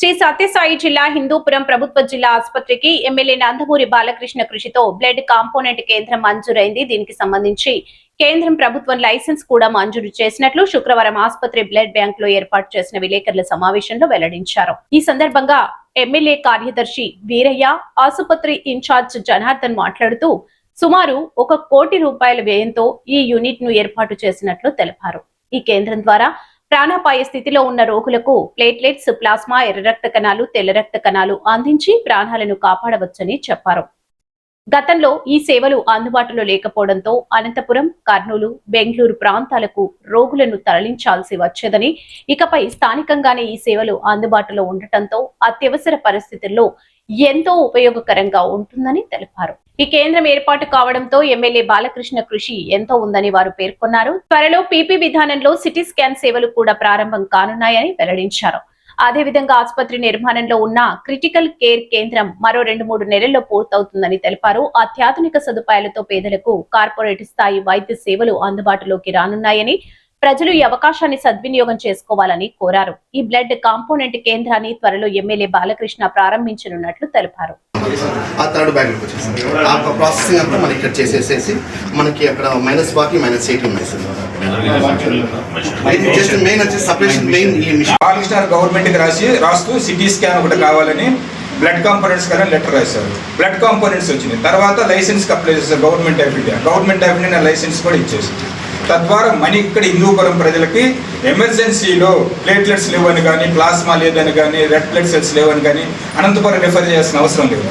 శ్రీ సత్యసాయి జిల్లా హిందూపురం ప్రభుత్వ జిల్లా ఆసుపత్రికి ఎమ్మెల్యే నందమూరి బాలకృష్ణ కృషితో బ్లడ్ కాంపోనెంట్ కేంద్రం మంజూరైంది. దీనికి సంబంధించి కేంద్రం ప్రభుత్వం లైసెన్స్ కూడా మంజూరు చేసినట్లు శుక్రవారం ఆసుపత్రి బ్లడ్ బ్యాంక్ లో ఏర్పాటు చేసిన విలేకరుల సమావేశంలో వెల్లడించారు. ఈ సందర్భంగా ఎమ్మెల్యే కార్యదర్శి వీరయ్య, ఆసుపత్రి ఇన్ఛార్జ్ జనార్దన్ మాట్లాడుతూ సుమారు 1 కోటి రూపాయల వ్యయంతో ఈ యూనిట్ ను ఏర్పాటు చేసినట్లు తెలిపారు. ఈ కేంద్రం ద్వారా ప్రాణాపాయ స్థితిలో ఉన్న రోగులకు ప్లేట్లెట్స్, ప్లాస్మా, ఎర్ర రక్త కణాలు, తెల్ల రక్త కణాలు అందించి ప్రాణాలను కాపాడవచ్చని చెప్పారు. గతంలో ఈ సేవలు అందుబాటులో లేకపోవడంతో అనంతపురం, కర్నూలు, బెంగళూరు ప్రాంతాలకు రోగులను తరలించాల్సి వచ్చేదని, ఇకపై స్థానికంగానే ఈ సేవలు అందుబాటులో ఉండటంతో అత్యవసర పరిస్థితుల్లో ఎంతో ఉపయోగకరంగా ఉంటుందని తెలిపారు. ఈ కేంద్రం ఏర్పాటు కావడంతో ఎమ్మెల్యే బాలకృష్ణ కృషి ఎంతో ఉందని వారు పేర్కొన్నారు. త్వరలో పీపీ విధానంలో సిటీ స్కాన్ సేవలు కూడా ప్రారంభం కానున్నాయని వెల్లడించారు. అదేవిధంగా ఆసుపత్రి నిర్మాణంలో ఉన్న క్రిటికల్ కేర్ కేంద్రం మరో 2-3 నెలల్లో పూర్తవుతుందని తెలిపారు. అత్యాధునిక సదుపాయాలతో పేదలకు కార్పొరేట్ స్థాయి వైద్య సేవలు అందుబాటులోకి రానున్నాయని, ప్రజలు ఈ అవకాశాన్ని సద్వినియోగం చేసుకోవాలని కోరారు. ఈ బ్లడ్ కాంపోనెంట్ కేంద్రాన్ని త్వరలో ఎమ్మెల్యే బాలకృష్ణ ప్రారంభించనున్నట్లు తెలిపారు. ఆ థర్డ్ బ్యాగ్కి వచ్చేసింది. ఆ ప్రాసెసింగ్ అంతా మనకి ఇక్కడ చేసేసేసి మనకి అక్కడ -40, -80 ఉన్నాయి సార్. జస్ట్ మెయిన్ వచ్చి సపరేషన్ మెయిన్ ఈ మిషన్ బాలకృష్ణ గవర్నమెంట్కి రాస్తూ సిటీ స్కాన్ ఒకటి కావాలని బ్లడ్ కాంపోనెంట్స్ కానీ లెటర్ రాశారు. బ్లడ్ కాంపోనెంట్స్ వచ్చినాయి. తర్వాత లైసెన్స్కి అప్లై చేశారు government of India. Government of India license కూడా ఇచ్చేసింది. తద్వారా మన ఇక్కడ హిందూపురం ప్రజలకి ఎమర్జెన్సీలో ప్లేట్లెట్స్ లేవని కానీ, ప్లాస్మా లేదని కానీ, రెడ్ బ్లడ్ సెల్స్ లేవని కానీ అనంతపురం రిఫర్ చేయాల్సిన అవసరం లేదు.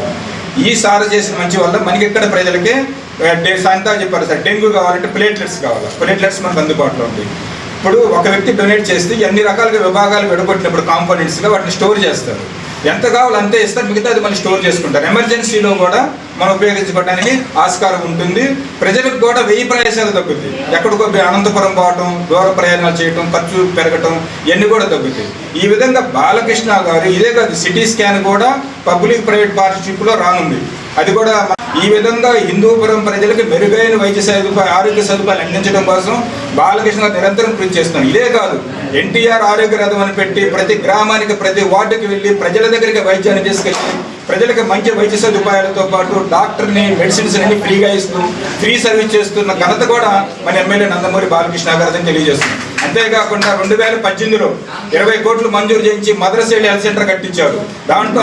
ఈ సార్ చేసిన మంచి వల్ల మనకి ఇక్కడ ప్రజలకి సాయంత్రం చెప్పారు సార్, డెంగ్యూ కావాలంటే ప్లేట్లెట్స్ కావాలి. ప్లేట్లెట్స్ మనకు అందుబాటులో ఉంది. ఇప్పుడు ఒక వ్యక్తి డొనేట్ చేస్తే ఎన్ని రకాలుగా విభాగాలు విడగొట్టినప్పుడు కాంపోనెంట్స్గా వాటిని స్టోర్ చేస్తారు. ఎంత కావాలో అంతే ఇస్తారు, మిగతా అది మళ్ళీ స్టోర్ చేసుకుంటారు. ఎమర్జెన్సీలో కూడా మనం ఉపయోగించుకోవడానికి ఆస్కారం ఉంటుంది. ప్రజలకు కూడా 1000 ప్రయాసాలు తగ్గుతాయి. ఎక్కడికో అనంతపురం పోవటం, దూర ప్రయాణాలు చేయటం, ఖర్చు పెరగటం ఇవన్నీ కూడా తగ్గుతాయి. ఈ విధంగా బాలకృష్ణ గారు ఇదే కాదు, సిటీ స్కాన్ కూడా పబ్లిక్ ప్రైవేట్ పార్ట్నర్షిప్లో రానుంది. అది కూడా ఈ విధంగా హిందూపురం ప్రజలకు మెరుగైన వైద్య సదుపాయాలు, ఆరోగ్య సదుపాయాలు అందించడం కోసం బాలకృష్ణ నిరంతరం కృషి చేస్తున్నారు. ఇదే కాదు, ఎన్టీఆర్ ఆరోగ్య రథం అని పెట్టి ప్రతి గ్రామానికి, ప్రతి వార్డుకి వెళ్ళి ప్రజల దగ్గరికి వైద్యాన్ని తీసుకెళ్ళి ప్రజలకు మంచి వైద్య సదుపాయాలతో పాటు డాక్టర్ని, మెడిసిన్స్ అన్ని ఫ్రీగా ఇస్తూ ఫ్రీ సర్వీస్ చేస్తున్న ఘనత కూడా మన ఎమ్మెల్యే నందమూరి బాలకృష్ణ గారిని తెలియజేస్తుంది. అంతేకాకుండా 2018లో 20 కోట్లు మంజూరు చేయించి మద్రసేలి హెల్త్ సెంటర్ కట్టించారు. దాంట్లో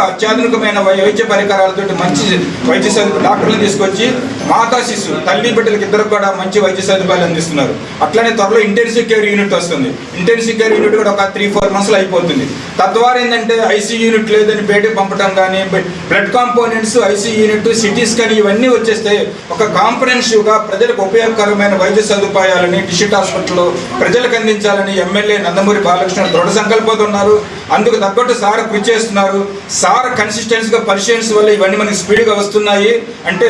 అత్యాధునికమైన వైద్య పరికరాలతో మంచి వైద్య డాక్టర్లను తీసుకొచ్చి మాతా శిశు తల్లి బిడ్డలకు ఇద్దరు కూడా మంచి వైద్య సదుపాయాలు అందిస్తున్నారు. అట్లనే త్వరలో ఇంటెన్సివ్ కేర్ యూనిట్ వస్తుంది. ఇంటెన్సివ్ కేర్ యూనిట్ కూడా ఒక 3-4 మంత్స్లో అయిపోతుంది. తద్వారా ఏంటంటే ఐసీయూ యూనిట్ లేదని బయటకు పంపడం కానీ, blood components, ICU unit, CT scan ఇవన్నీ వచ్చేస్తే ఒక కాంప్రహెన్సివ్గా ప్రజలకు ఉపయోగకరమైన వైద్య సదుపాయాలని డిస్ట్రిక్ట్ హాస్పిటల్లో ప్రజలకు అందించాలని ఎమ్మెల్యే నందమూరి బాలకృష్ణ దృఢ సంకల్పంతో ఉన్నారు. అందుకు తగ్గట్టు సార్ కృషి చేస్తున్నారు. సార్ కన్సిస్టెన్సీగా పరిశీలన వల్ల ఇవన్నీ మనకి స్పీడ్గా వస్తున్నాయి. అంటే